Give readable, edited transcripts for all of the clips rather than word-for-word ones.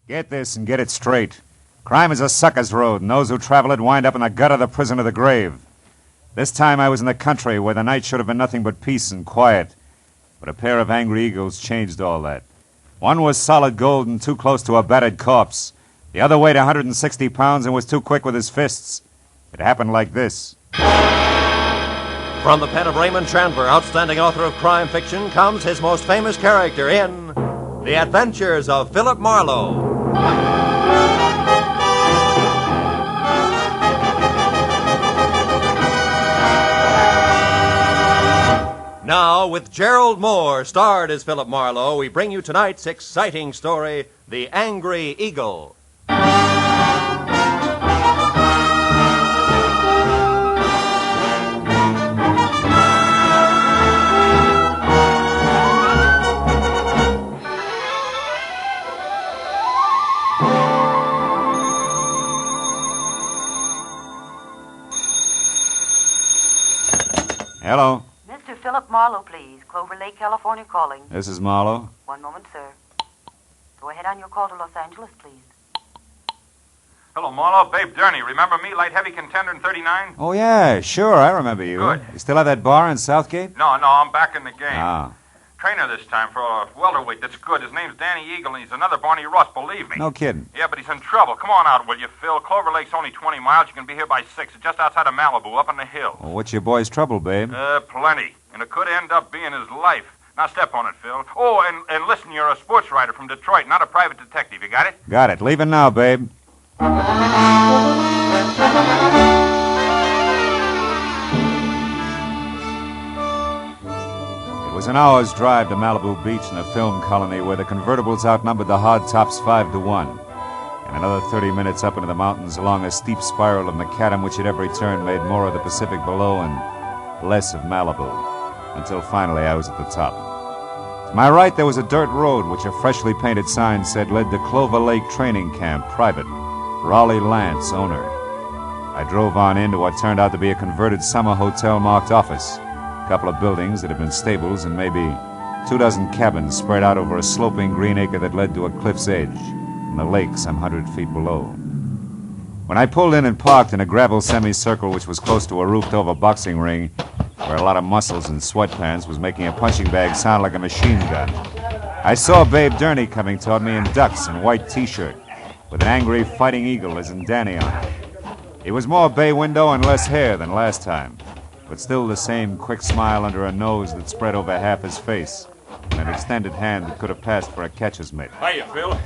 Get this and get it straight. Crime is a sucker's road, and those who travel it wind up in the gut of the prison of the grave. This time I was in the country where the night should have been nothing but peace and quiet. But a pair of angry eagles changed all that. One was solid gold and too close to a battered corpse. The other weighed 160 pounds and was too quick with his fists. It happened like this. From the pen of Raymond Chandler, outstanding author of crime fiction, comes his most famous character in The Adventures of Philip Marlowe. Now, with Gerald Muhr, starred as Philip Marlowe, we bring you tonight's exciting story, The Angry Eagle. Hello. Mr. Philip Marlowe, please. Clover Lake, California calling. This is Marlowe. One moment, sir. Go ahead on your call to Los Angeles, please. Hello, Marlowe. Babe Durney. Remember me, light heavy contender in 39? Oh, yeah, sure, I remember you. Good. You still have that bar in Southgate? No, I'm back in the game. Ah. Trainer this time for a welterweight that's good. His name's Danny Eagle, and he's another Barney Russ, believe me. No kidding. Yeah, but he's in trouble. Come on out, will you, Phil? Clover Lake's only 20 miles. You can be here by 6. It's just outside of Malibu, up in the hills. Well, what's your boy's trouble, babe? Plenty. And it could end up being his life. Now step on it, Phil. Oh, and listen, you're a sports writer from Detroit, not a private detective. You got it? Got it. Leaving now, babe. It was an hour's drive to Malibu Beach in a film colony where the convertibles outnumbered the hard tops 5-1. And another 30 minutes up into the mountains along a steep spiral of macadam which at every turn made more of the Pacific below and less of Malibu, until finally I was at the top. To my right there was a dirt road which a freshly painted sign said led to Clover Lake Training Camp, private, Raleigh Lance, owner. I drove on into what turned out to be a converted summer hotel marked office, a couple of buildings that had been stables, and maybe 24 cabins spread out over a sloping green acre that led to a cliff's edge, and the lake some 100 feet below. When I pulled in and parked in a gravel semicircle which was close to a roofed-over boxing ring, where a lot of muscles in sweatpants was making a punching bag sound like a machine gun, I saw Babe Durney coming toward me in ducks and white T-shirt, with an angry fighting eagle as in Danny on it. He was more bay window and less hair than last time, but still the same quick smile under a nose that spread over half his face, and an extended hand that could have passed for a catcher's mitt. Hiya, Phil.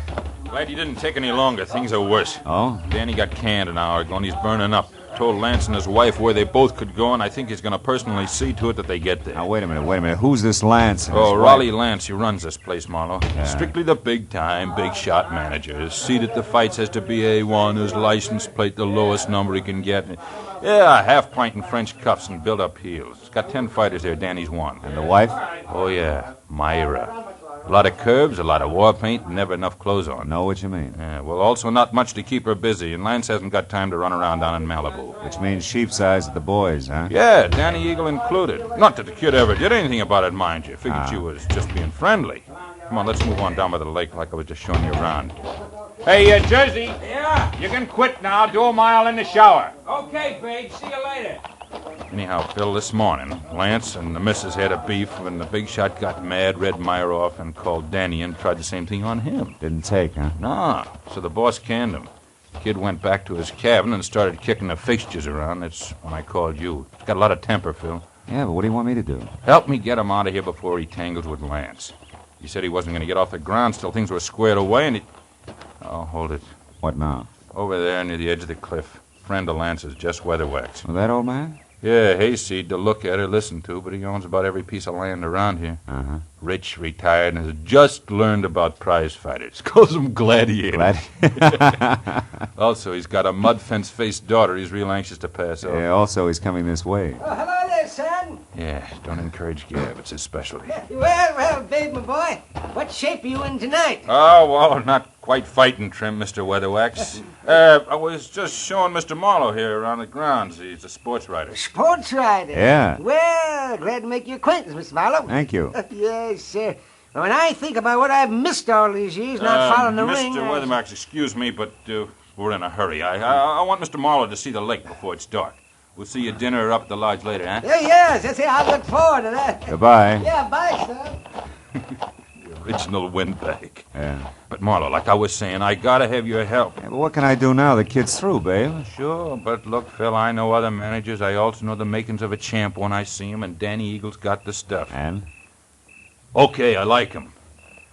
Glad you didn't take any longer. Things are worse. Oh? Danny got canned an hour ago, and he's burning up. Told Lance and his wife where they both could go, and I think he's going to personally see to it that they get there. Now, wait a minute. Who's this Lance? And his Raleigh wife? Lance, he runs this place, Marlowe. Yeah. Strictly the big-time, big-shot manager. His seat at the fights has to be A1, his license plate the lowest number he can get. Yeah, half-pint and French cuffs and built-up heels. He's got 10 fighters there. Danny's one. And the wife? Oh, yeah, Myra. A lot of curves, a lot of war paint, and never enough clothes on. Know what you mean. Yeah, well, also not much to keep her busy, and Lance hasn't got time to run around down in Malibu. Which means sheep's eyes at the boys, huh? Yeah, Danny Eagle included. Not that the kid ever did anything about it, mind you. Figured she was just being friendly. Come on, let's move on down by the lake like I was just showing you around. Hey, Jersey. Yeah? You can quit now. Do a mile in the shower. Okay, babe. See you later. Anyhow, Phil, this morning, Lance and the missus had a beef when the big shot got mad, read Myra off, and called Danny and tried the same thing on him. Didn't take, huh? Nah, so the boss canned him. The kid went back to his cabin and started kicking the fixtures around. That's when I called you. He's got a lot of temper, Phil. Yeah, but what do you want me to do? Help me get him out of here before he tangles with Lance. He said he wasn't going to get off the ground till things were squared away, and he... Oh, hold it. What now? Over there near the edge of the cliff. Friend of Lance's, Jess Weatherwax. Well, that old man? Yeah, hayseed to look at or listen to, but he owns about every piece of land around here. Uh-huh. Rich, retired, and has just learned about prize fighters. Calls them gladiators. Also, he's got a mud fence-faced daughter he's real anxious to pass off. Yeah, also he's coming this way. Oh, hello there, son. Yeah, don't encourage Gab. It's his specialty. Well, babe, my boy. What shape are you in tonight? Oh, well, not quite fighting trim, Mr. Weatherwax. I was just showing Mr. Marlowe here around the grounds. He's a sports writer. Sports writer? Yeah. Well, glad to make your acquaintance, Mr. Marlowe. Thank you. Yes, sir. When I think about what I've missed all these years not following the ring... Mr. Weathermarks, excuse me, but we're in a hurry. I want Mr. Marlowe to see the lake before it's dark. We'll see you at dinner or up at the lodge later, huh? Yes, I look forward to that. Goodbye. Yeah, bye, son. The original windbag. Yeah. But, Marlowe, like I was saying, I gotta have your help. Yeah, but what can I do now? The kid's through, babe. Sure, but look, Phil, I know other managers. I also know the makings of a champ when I see him, and Danny Eagle's got the stuff. And? Okay, I like him.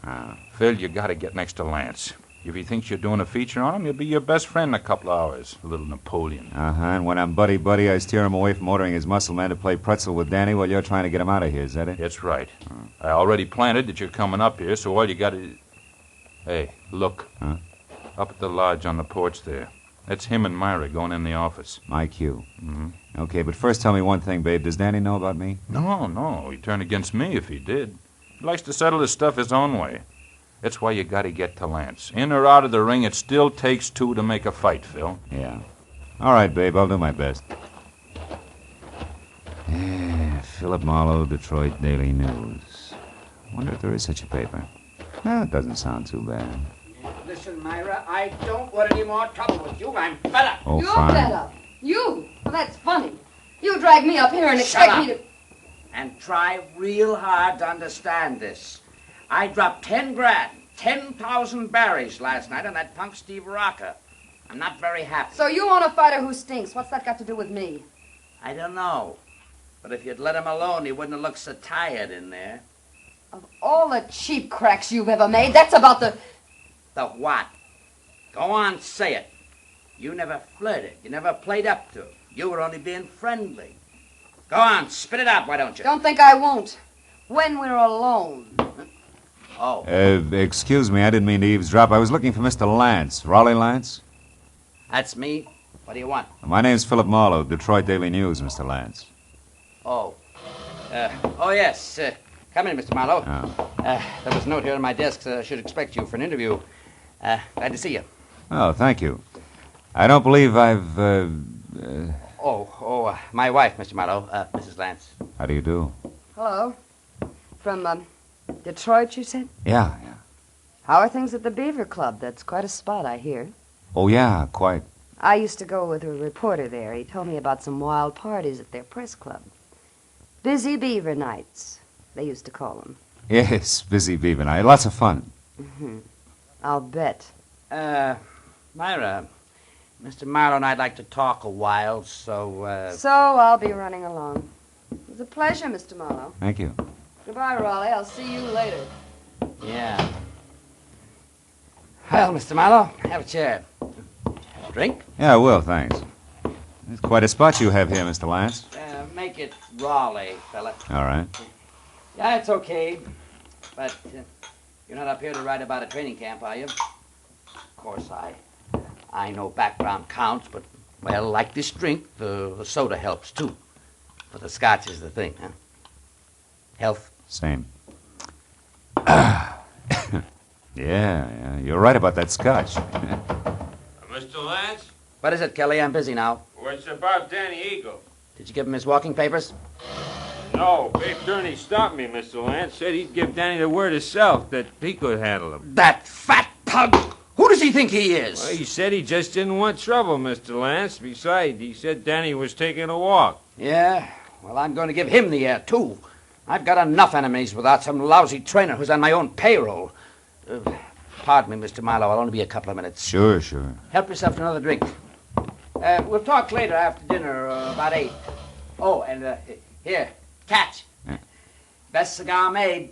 Ah. Phil, you gotta get next to Lance. If he thinks you're doing a feature on him, he'll be your best friend in a couple of hours. A little Napoleon. Uh-huh, and when I'm buddy-buddy, I steer him away from ordering his muscle man to play pretzel with Danny while you're trying to get him out of here, is that it? That's right. I already planted that you're coming up here, so all you gotta... Hey, look. Huh? Up at the lodge on the porch there. That's him and Myra going in the office. My cue. Mm-hmm. Okay, but first tell me one thing, babe. Does Danny know about me? No. He'd turn against me if he did. He likes to settle his stuff his own way. That's why you gotta get to Lance. In or out of the ring, it still takes two to make a fight, Phil. Yeah. All right, babe. I'll do my best. Yeah, Philip Marlowe, Detroit Daily News. I wonder if there is such a paper. Well, it doesn't sound too bad. Listen, Myra, I don't want any more trouble with you. I'm fed up. Oh, You're fine. fed up. You? Well, that's funny. You drag me up here and expect me to... And try real hard to understand this. I dropped 10 grand, 10,000 berries last night on that punk Steve Rocker. I'm not very happy. So you want a fighter who stinks. What's that got to do with me? I don't know. But if you'd let him alone, he wouldn't have looked so tired in there. Of all the cheap cracks you've ever made, that's about the... The what? Go on, say it. You never flirted. You never played up to it. You were only being friendly. Go on, spit it out, why don't you? Don't think I won't. When we're alone. Oh. Excuse me, I didn't mean to eavesdrop. I was looking for Mr. Lance. Raleigh Lance? That's me. What do you want? My name's Philip Marlowe, Detroit Daily News, Mr. Lance. Oh. Yes. Come in, Mr. Marlowe. Oh. There was a note here on my desk. I should expect you for an interview. Glad to see you. Oh, thank you. I don't believe I've, my wife, Mr. Marlowe, Mrs. Lance. How do you do? Hello. From, Detroit, you said? Yeah. How are things at the Beaver Club? That's quite a spot, I hear. Oh, yeah, quite. I used to go with a reporter there. He told me about some wild parties at their press club. Busy Beaver Nights, they used to call them. Yes, busy beaver night. Lots of fun. Mm-hmm. I'll bet. Myra, Mr. Marlowe and I'd like to talk a while, so, So I'll be running along. It was a pleasure, Mr. Marlowe. Thank you. Goodbye, Raleigh. I'll see you later. Yeah. Well, Mr. Marlowe, have a chair. Have a drink? Yeah, I will, thanks. It's quite a spot you have here, Mr. Lance. Make it Raleigh, fella. All right. Yeah, it's okay. But you're not up here to write about a training camp, are you? Of course, I know background counts, but, well, like this drink, the soda helps, too. But the scotch is the thing, huh? Health? Same. Yeah, you're right about that scotch. Mr. Lance? What is it, Kelly? I'm busy now. Well, it's about Danny Eagle. Did you give him his walking papers? No, Big Turney stopped me, Mr. Lance. Said he'd give Danny the word himself that he could handle him. That fat pug! Who does he think he is? Well, he said he just didn't want trouble, Mr. Lance. Besides, he said Danny was taking a walk. Yeah? Well, I'm going to give him the air, too. I've got enough enemies without some lousy trainer who's on my own payroll. Pardon me, Mr. Marlowe. I'll only be a couple of minutes. Sure. Help yourself to another drink. We'll talk later after dinner, about 8. Oh, and here, catch. Yeah. Best cigar made.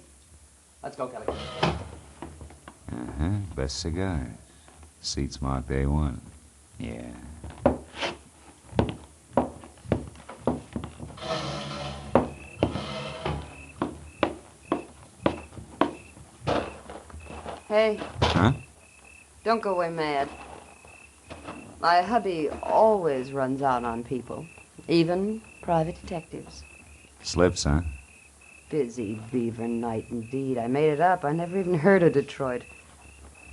Let's go, Kelly. Best cigars. Seats marked A1. Yeah. Hey. Huh? Don't go away mad. My hubby always runs out on people, even private detectives. Slips, huh? Busy Beaver Night, indeed. I made it up. I never even heard of Detroit.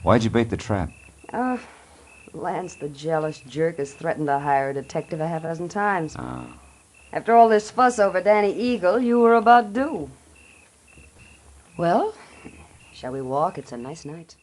Why'd you bait the trap? Lance, the jealous jerk, has threatened to hire a detective a half dozen times. Oh. After all this fuss over Danny Eagle, you were about due. Well, Shall we walk? It's a nice night.